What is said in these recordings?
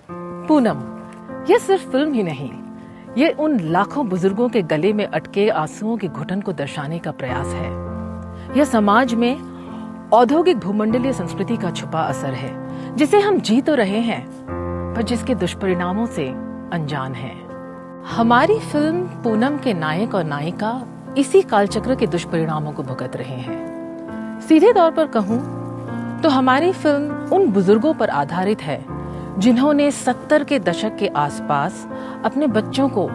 पूनम, यह सिर्फ फिल्म ही नहीं, ये उन लाखों बुजुर्गों के गले में अटके आंसुओं की घुटन को दर्शाने का प्रयास है। यह समाज में औद्योगिक भूमंडलीय संस्कृति का छुपा असर है, जिसे हम जी तो रहे हैं, पर जिसके दुष्परिणामों से अनजान हैं। हमारी फिल्म पूनम के नायक और नायिका इसी कालचक्र के दुष्परिणामों को भुगत रहे हैं। सीधे तौर पर कहूं तो हमारी फिल्म उन बुजुर्गों पर आधारित है जिन्होंने 70 के दशक के आसपास अपने बच्चों को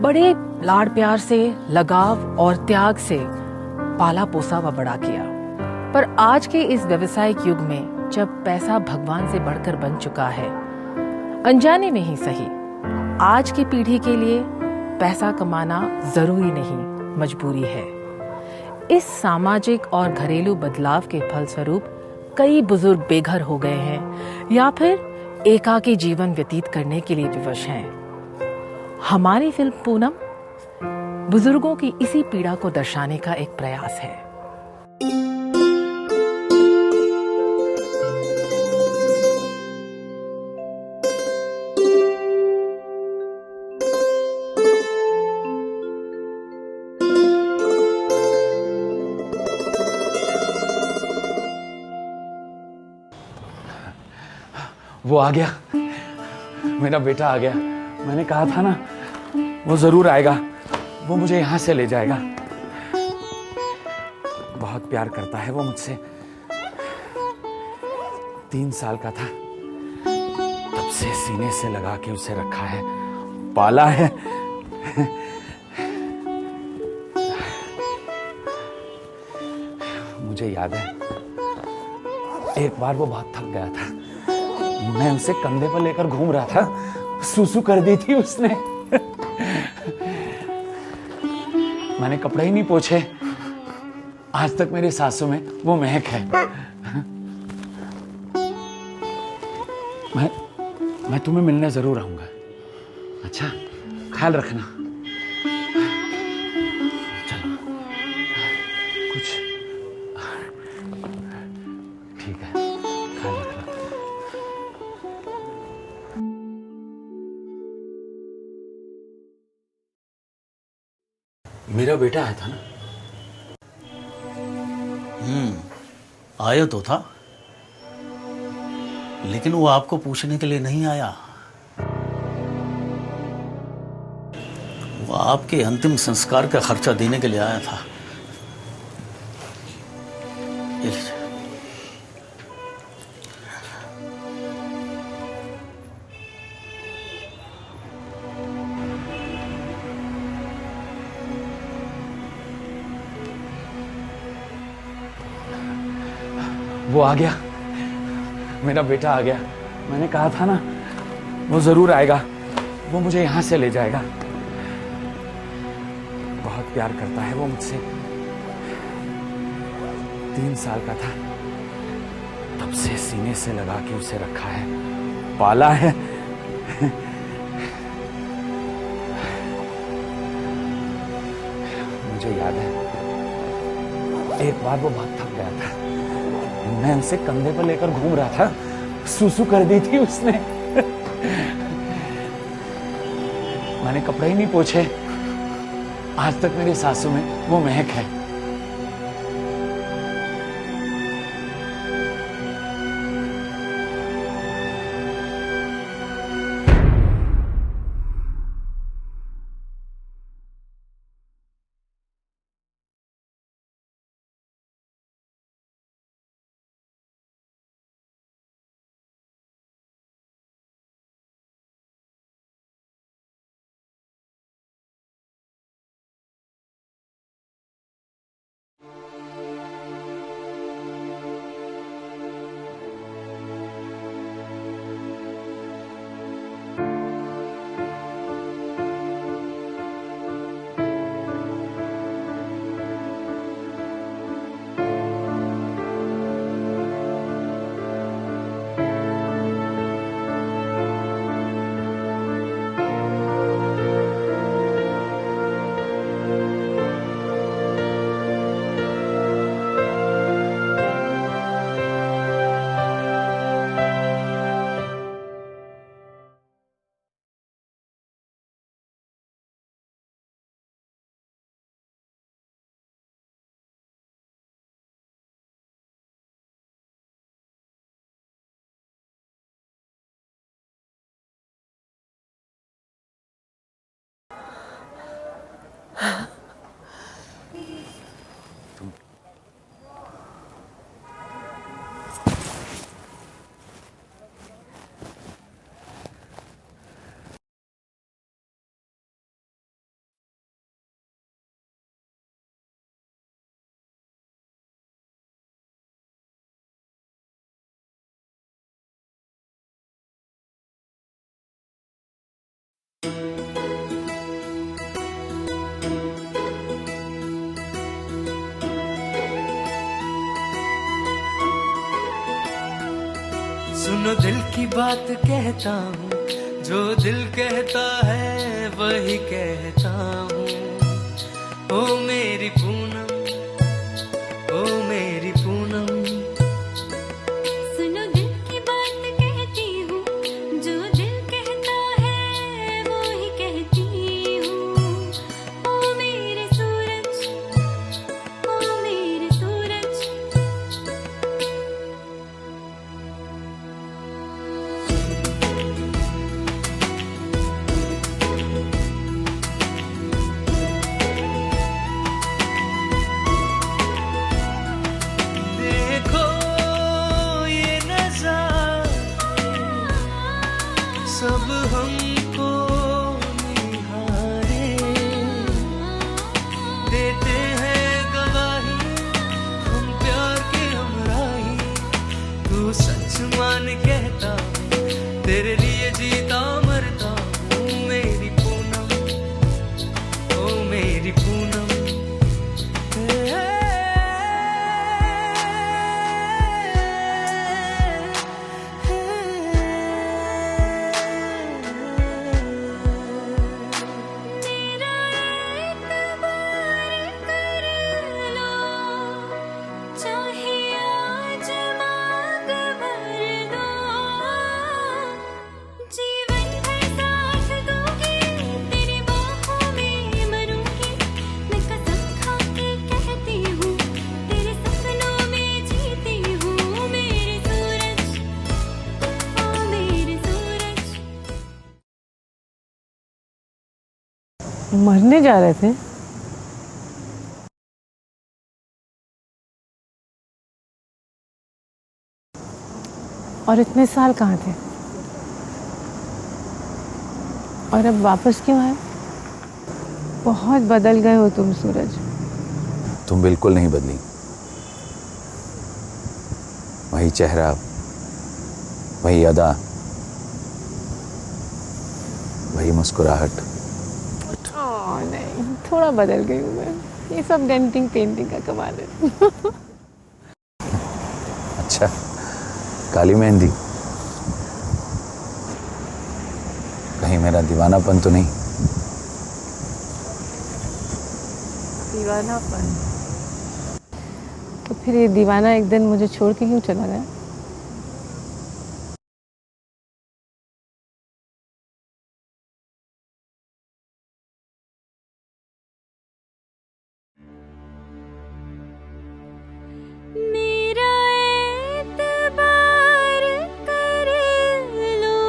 बड़े लाड़ प्यार से, लगाव और त्याग से पाला पोसा व बड़ा किया। पर आज के इस व्यवसायिक युग में जब पैसा भगवान से बढ़कर बन चुका है, अनजाने में ही सही, आज की पीढ़ी के लिए पैसा कमाना जरूरी नहीं, मजबूरी है। इस सामाजिक और घरेलू बदलाव के फलस्वरूप कई बुजुर्ग बेघर हो गए हैं या फिर एकाकी जीवन व्यतीत करने के लिए विवश हैं। हमारी फिल्म पूनम बुजुर्गों की इसी पीड़ा को दर्शाने का एक प्रयास है। वो आ गया, मेरा बेटा आ गया। मैंने कहा था ना, वो जरूर आएगा। वो मुझे यहां से ले जाएगा। बहुत प्यार करता है वो मुझसे। 3 साल का था तब से सीने से लगा के उसे रखा है, पाला है। मुझे याद है, एक बार वो बहुत थक गया था। मैं उसे कंधे पर लेकर घूम रहा था, सूसू कर दी थी उसने। मैंने कपड़े ही नहीं पोंछे। आज तक मेरे सांसों में वो महक है। मैं तुम्हें मिलने जरूर आऊंगा। अच्छा, ख्याल रखना। चलो, कुछ ठीक है, ख्याल रखना। मेरा बेटा आया था ना? आया तो था, लेकिन वो आपको पूछने के लिए नहीं आया। वो आपके अंतिम संस्कार का खर्चा देने के लिए आया था। ये लीजिए। वो आ गया, मेरा बेटा आ गया। मैंने कहा था ना, वो जरूर आएगा। वो मुझे यहां से ले जाएगा। बहुत प्यार करता है वो मुझसे। 3 साल का था तब से सीने से लगा के उसे रखा है, पाला है। मुझे याद है, एक बार वो बहुत थक गया था। मैं उसे कंधे पर लेकर घूम रहा था, सूसू कर दी थी उसने। मैंने कपड़े ही नहीं पोंछे। आज तक मेरे सांसों में वो महक है। सुनो दिल की बात कहता हूँ, जो दिल कहता है वही कहता हूँ। ओ मेरी पूनम, ओ मेरी पूनम। सुनो दिल की बात कहती हूँ, जो दिल कहता है वो ही कहती हूँ। ओ मेरे सूरज, ओ मेरे सूरज। देखो ये नजारा, सब हमको निहारे, देते हैं गवाही हम प्यार के हमराही। तू सच मान कहता हूँ, तेरे लिए जीता मरता हूँ। मेरी पूनम, ओ मेरी पूनम। मेरा एतबार कर लो, चाहे आज मांग भर दो। जीवन भर साथ दूंगी, तेरी बाहों में मरूंगी। मैं कसम खा के कहती हूँ, तेरे सपनों में जीती हूँ। मेरे सूरज, ओ मेरे सूरज। मरने जा रहे थे? और इतने साल कहाँ थे? और अब वापस क्यों आए? बहुत बदल गए हो तुम सूरज। तुम बिल्कुल नहीं बदली। वही चेहरा, वही अदा, वही मुस्कुराहट। नहीं, थोड़ा बदल गई हूँ मैं। ये सब डेंटिंग पेंटिंग का कमाल है। अच्छा, काली मेहंदी। कहीं मेरा दीवानापन तो नहीं? दीवानापन? तो फिर ये दीवाना एक दिन मुझे छोड़ के क्यों चला गया? मेरा एतबार कर लो,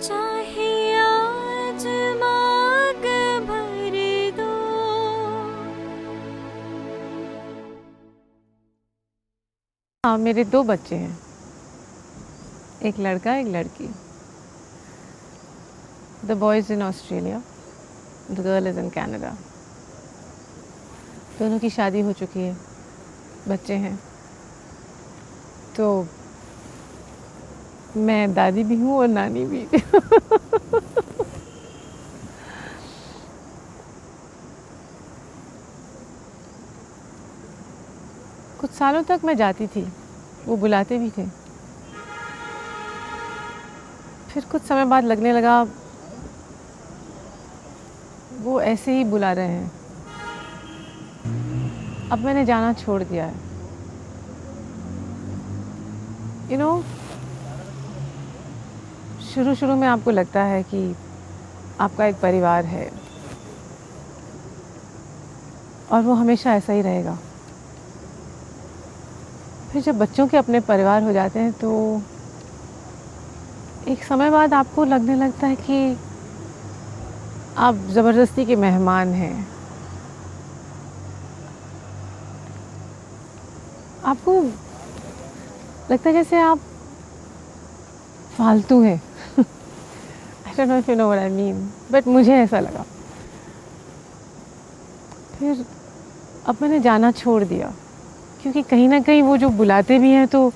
चाहे आज मांग भर दो। हाँ, मेरे 2 बच्चे हैं, एक लड़का एक लड़की। The boy is in Australia, the girl is in Canada. दोनों की शादी हो चुकी है, बच्चे हैं। तो मैं दादी भी हूँ और नानी भी। कुछ सालों तक मैं जाती थी, वो बुलाते भी थे। फिर कुछ समय बाद लगने लगा वो ऐसे ही बुला रहे हैं। अब मैंने जाना छोड़ दिया है। You know, शुरू शुरू में आपको लगता है कि आपका एक परिवार है और वो हमेशा ऐसा ही रहेगा। फिर जब बच्चों के अपने परिवार हो जाते हैं तो एक समय बाद आपको लगने लगता है कि आप ज़बरदस्ती के मेहमान हैं। आपको लगता है जैसे आप फालतू हैं। I don't know if you know what I mean, but मुझे ऐसा लगा। फिर अब मैंने जाना छोड़ दिया, क्योंकि कहीं ना कहीं वो जो बुलाते भी हैं तो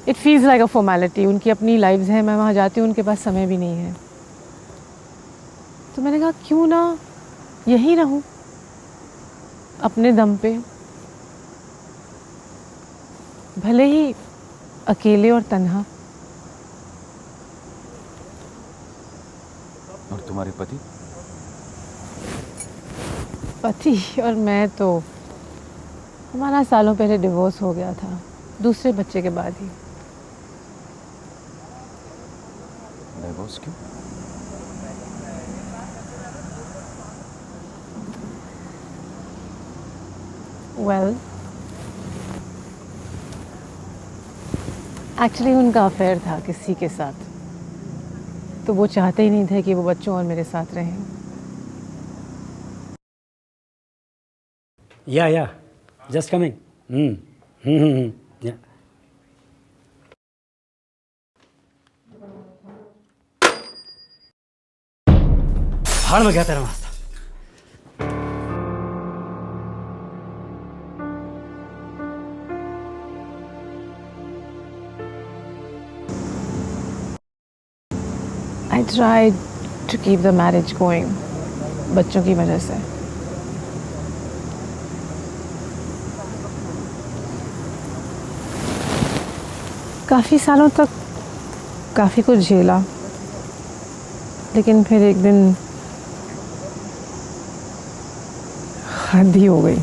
it feels like a formality. उनकी अपनी लाइव्स हैं, मैं वहाँ जाती हूँ, उनके पास समय भी नहीं है। तो मैंने कहा क्यों ना यहीं रहूँ अपने दम पे, भले ही अकेले और तन्हा। और तुम्हारे पति? पति और मैं तो, हमारा सालों पहले डिवोर्स हो गया था, दूसरे बच्चे के बाद ही। डिवोर्स क्यों? वेल, एक्चुअली उनका अफेयर था किसी के साथ, तो वो चाहते ही नहीं थे कि वो बच्चों और मेरे साथ रहें। Yeah, just coming. Yeah. भाड़ में गया तेरा नाश्ता। I tried to keep the marriage going, बच्चों की वजह से। काफ़ी सालों तक काफ़ी कुछ झेला, लेकिन फिर एक दिन हद ही हो गई।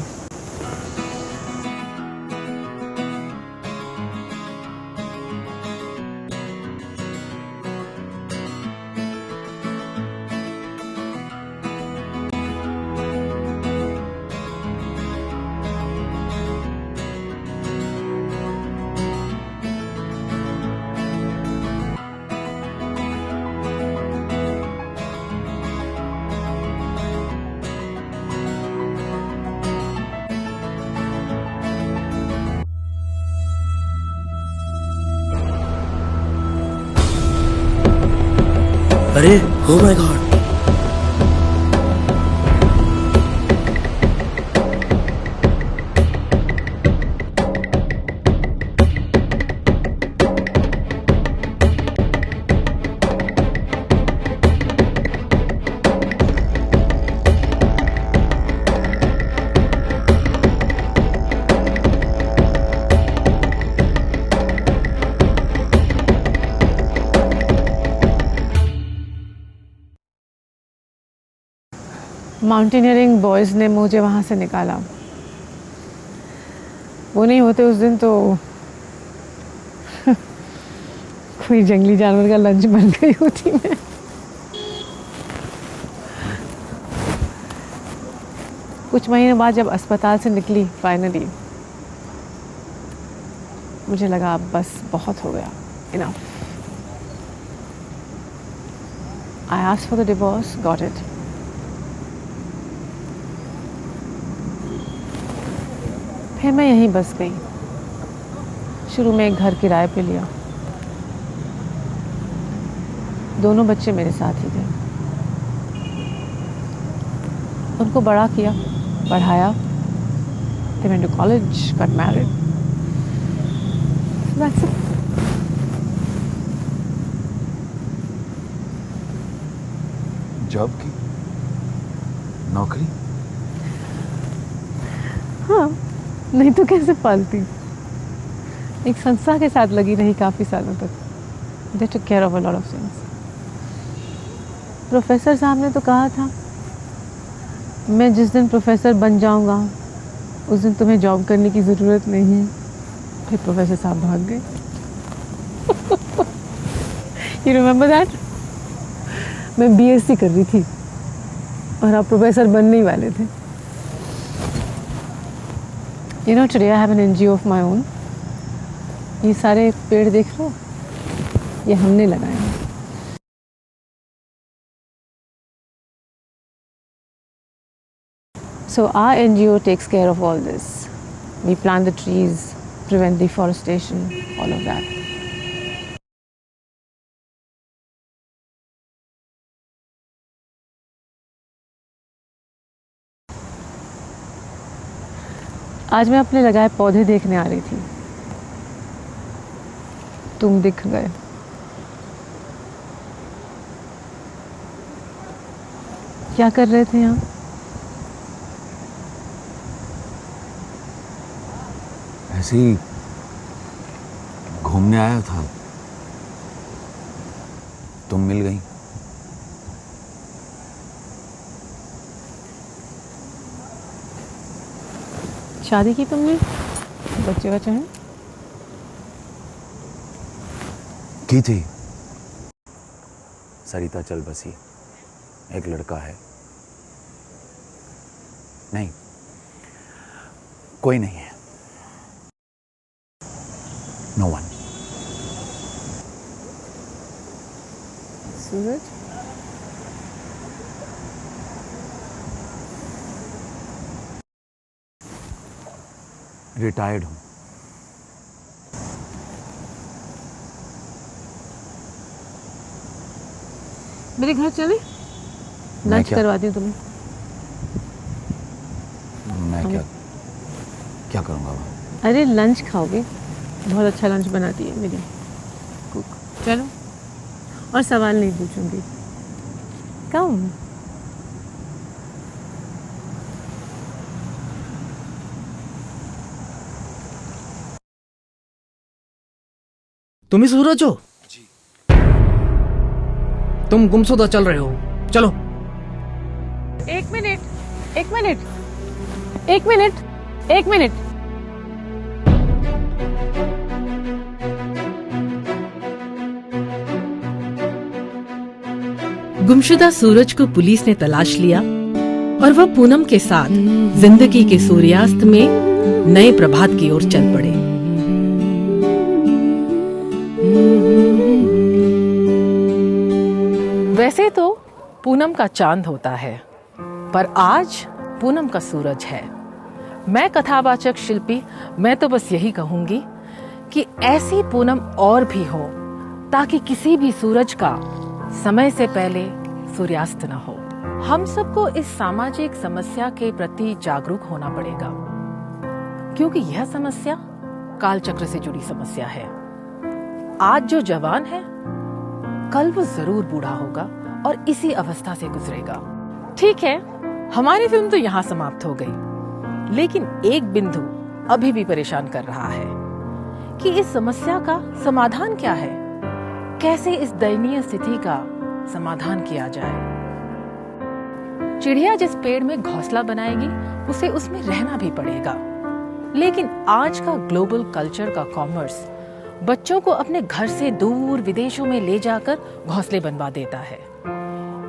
अरे oh my God, mountaineering boys ने मुझे वहाँ से निकाला। वो नहीं होते उस दिन तो कोई जंगली जानवर का लंच बन गई होती मैं। कुछ महीने बाद जब अस्पताल से निकली फाइनली, मुझे लगा अब बस बहुत हो गया, enough. I asked for the divorce, got it. फिर मैं यहीं बस गई। शुरू में एक घर किराए पे लिया। दोनों बच्चे मेरे साथ ही थे। उनको बड़ा किया, पढ़ाया। They went to college, got married. So that's it. Job की? नौकरी? हाँ, नहीं तो कैसे पालती। एक संस्था के साथ लगी रही काफ़ी सालों तक। They took care of a lot of things. Professor साहब ने तो कहा था, मैं जिस दिन प्रोफेसर बन जाऊंगा उस दिन तुम्हें जॉब करने की ज़रूरत नहीं है। फिर प्रोफेसर साहब भाग गए। You remember that? मैं बीएससी कर रही थी और आप प्रोफेसर बनने ही वाले थे। You know, today I have an NGO of my own. ये सारे पेड़ देख लो, ये हमने लगाए हैं। So our NGO takes care of all this. We plant the trees, prevent deforestation, all of that. आज मैं अपने लगाए पौधे देखने आ रही थी, तुम दिख गए। क्या कर रहे थे यहाँ? ऐसे ही घूमने आया था, तुम मिल गई। शादी की तुमने? बच्चे बच्चे हैं? की थी। सरिता चल बसी, एक लड़का है। नहीं, कोई नहीं है। No one. सूरज? रिटायर्ड हूं। मेरे घर चले? लंच क्या? करवाती हूँ तुम्हें। मैं क्या करूंगा वहाँ? अरे लंच खाओगे? बहुत अच्छा लंच बनाती है मेरी कुक। चलो, और सवाल नहीं पूछूंगी। कम। तुम ही सूरज हो? जी। तुम गुमशुदा चल रहे हो, चलो। एक मिनट, एक मिनट, एक मिनट, एक मिनट। गुमशुदा सूरज को पुलिस ने तलाश लिया और वह पूनम के साथ जिंदगी के सूर्यास्त में नए प्रभात की ओर चल पड़े। वैसे तो पूनम का चांद होता है, पर आज पूनम का सूरज है। मैं कथावाचक शिल्पी, मैं तो बस यही कहूंगी कि ऐसी पूनम और भी हो, ताकि किसी भी सूरज का समय से पहले सूर्यास्त न हो। हम सबको इस सामाजिक समस्या के प्रति जागरूक होना पड़ेगा, क्योंकि यह समस्या कालचक्र से जुड़ी समस्या है। आज जो जवान है, कल वो जरूर बूढ़ा होगा और इसी अवस्था से गुजरेगा। ठीक है, हमारी फिल्म तो यहाँ समाप्त हो गई, लेकिन एक बिंदु अभी भी परेशान कर रहा है कि इस समस्या का समाधान क्या है। कैसे इस दयनीय स्थिति का समाधान किया जाए। चिड़िया जिस पेड़ में घोंसला बनाएगी, उसे उसमें रहना भी पड़ेगा। लेकिन आज का ग्लोबल कल्चर का कॉमर्स बच्चों को अपने घर से दूर विदेशों में ले जाकर घोंसले बनवा देता है,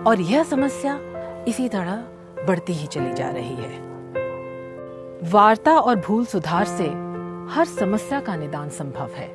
और यह समस्या इसी तरह बढ़ती ही चली जा रही है। वार्ता और भूल सुधार से हर समस्या का निदान संभव है।